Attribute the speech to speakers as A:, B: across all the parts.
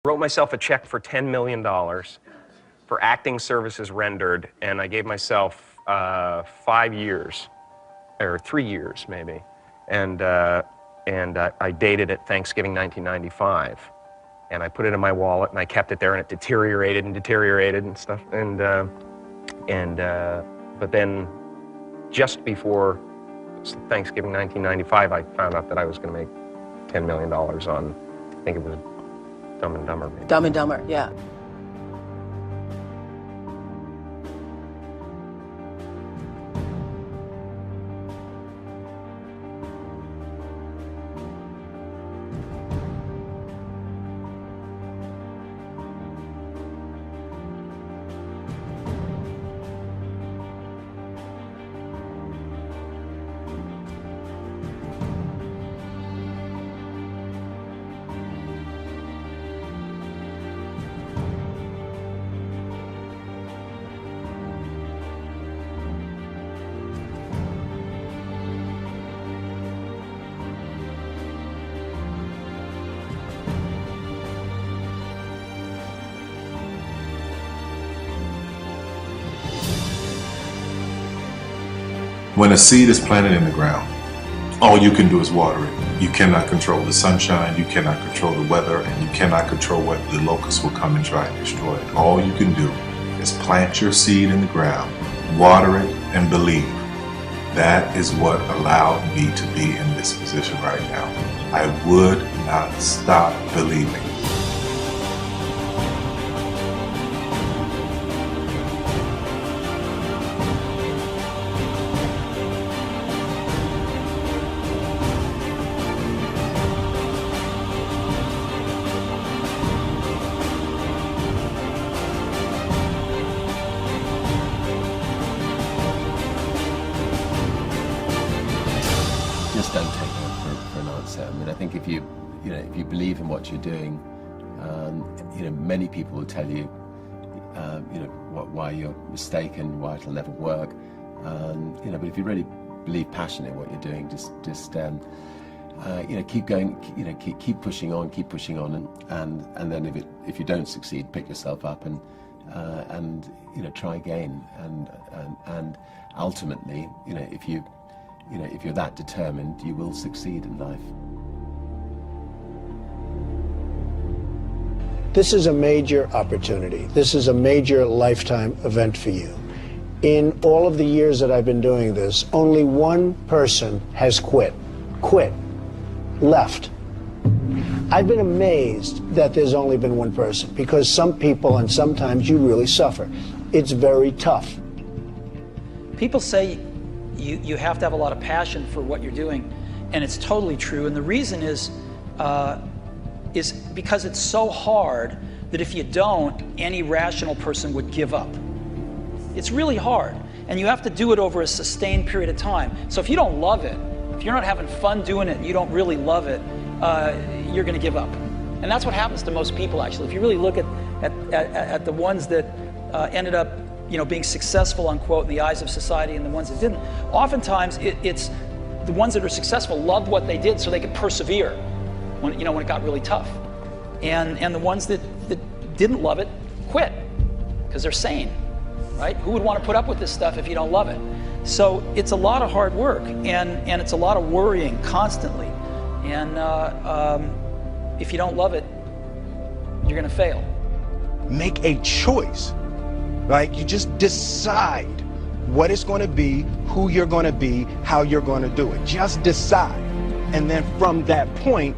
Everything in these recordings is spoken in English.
A: Wrote myself a check for $10 million for acting services rendered, and I gave myself 5 years, or 3 years maybe, and I dated it Thanksgiving 1995, and I put it in my wallet and I kept it there, and it deteriorated and stuff, but then just before Thanksgiving 1995, I found out that I was going to make $10 million on, I think it was Dumb and Dumber. Maybe.
B: Dumb and Dumber, yeah.
C: When a seed is planted in the ground, all you can do is water it. You cannot control the sunshine, you cannot control the weather, and you cannot control what the locusts will come and try and destroy it. All you can do is plant your seed in the ground, water it, and believe. That is what allowed me to be in this position right now. I would not stop believing.
D: Just don't take it for an answer. I mean, I think if you believe in what you're doing, many people will tell you, why you're mistaken, why it'll never work. But if you really believe passionately in what you're doing, just keep going, keep pushing on, and then if you don't succeed, pick yourself up and try again, and ultimately, if you're that determined, you will succeed in life.
E: This is a major opportunity. This is a major lifetime event for you. In all of the years that I've been doing this, only one person has quit, left. I've been amazed that there's only been one person, because some people, and sometimes you really suffer. It's very tough.
F: People say you have to have a lot of passion for what you're doing, and it's totally true. And the reason is because it's so hard that if you don't, any rational person would give up. It's really hard, and you have to do it over a sustained period of time. So if you don't love it, if you're not having fun doing it, and you don't really love it, you're going to give up. And that's what happens to most people, actually. If you really look at the ones that ended up being successful, unquote, in the eyes of society, and the ones that didn't, oftentimes it's the ones that are successful loved what they did so they could persevere when it got really tough. And the ones that didn't love it quit because they're sane, right? Who would want to put up with this stuff if you don't love it? So it's a lot of hard work, and it's a lot of worrying constantly. And if you don't love it, you're going to fail.
G: Make a choice. Right? You just decide what it's going to be, who you're going to be, how you're going to do it. Just decide. And then from that point,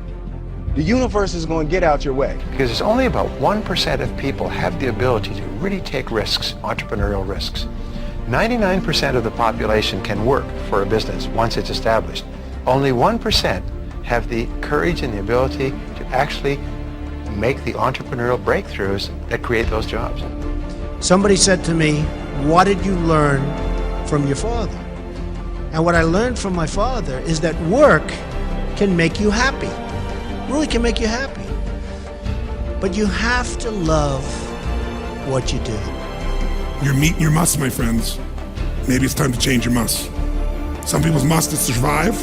G: the universe is going to get out your way.
H: Because it's only about 1% of people have the ability to really take risks, entrepreneurial risks. 99% of the population can work for a business once it's established. Only 1% have the courage and the ability to actually make the entrepreneurial breakthroughs that create those jobs.
E: Somebody said to me, what did you learn from your father? And what I learned from my father is that work can make you happy. Really can make you happy. But you have to love what you do.
I: You're meeting your must, my friends. Maybe it's time to change your must. Some people's must is to survive.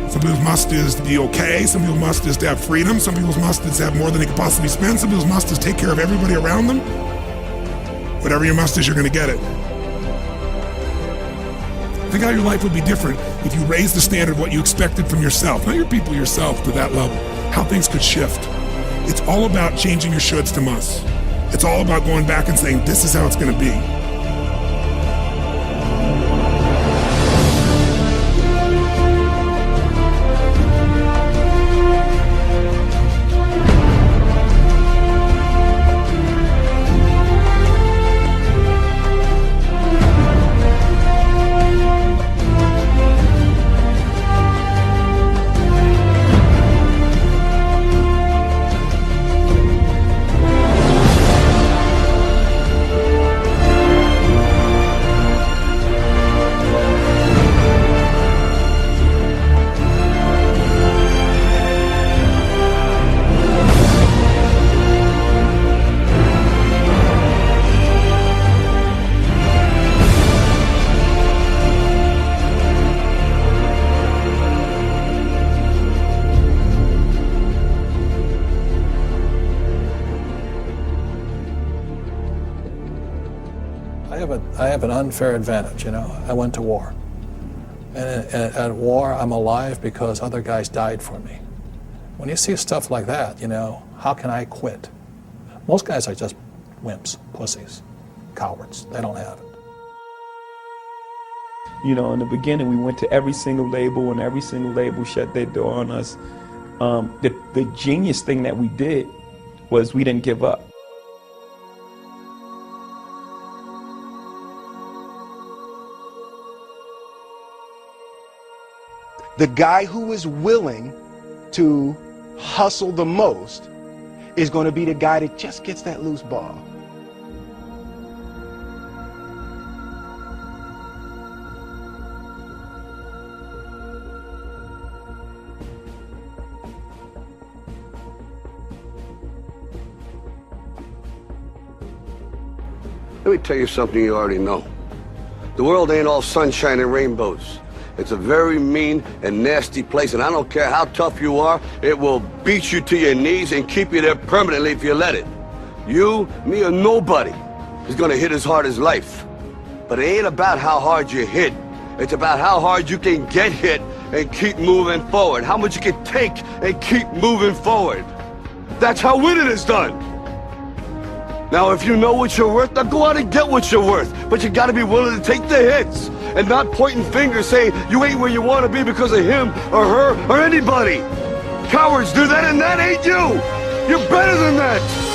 I: Some people's must is to be okay. Some people's must is to have freedom. Some people's must is to have more than they can possibly spend. Some people's must is take care of everybody around them. Whatever your must is, you're gonna get it. Think how your life would be different if you raised the standard of what you expected from yourself, not your people, yourself, to that level. How things could shift. It's all about changing your shoulds to musts. It's all about going back and saying, this is how it's gonna be.
B: I have an unfair advantage, you know. I went to war. And at war, I'm alive because other guys died for me. When you see stuff like that, you know, how can I quit? Most guys are just wimps, pussies, cowards. They don't have it.
J: You know, in the beginning, we went to every single label, and every single label shut their door on us. The genius thing that we did was we didn't give up.
G: The guy who is willing to hustle the most is going to be the guy that just gets that loose ball.
K: Let me tell you something you already know. The world ain't all sunshine and rainbows. It's a very mean and nasty place, and I don't care how tough you are, it will beat you to your knees and keep you there permanently if you let it. You, me, or nobody is gonna hit as hard as life. But it ain't about how hard you hit. It's about how hard you can get hit and keep moving forward. How much you can take and keep moving forward. That's how winning is done. Now, if you know what you're worth, now go out and get what you're worth. But you gotta be willing to take the hits and not pointing fingers saying you ain't where you want to be because of him or her or anybody. Cowards do that, and that ain't you. You're better than that.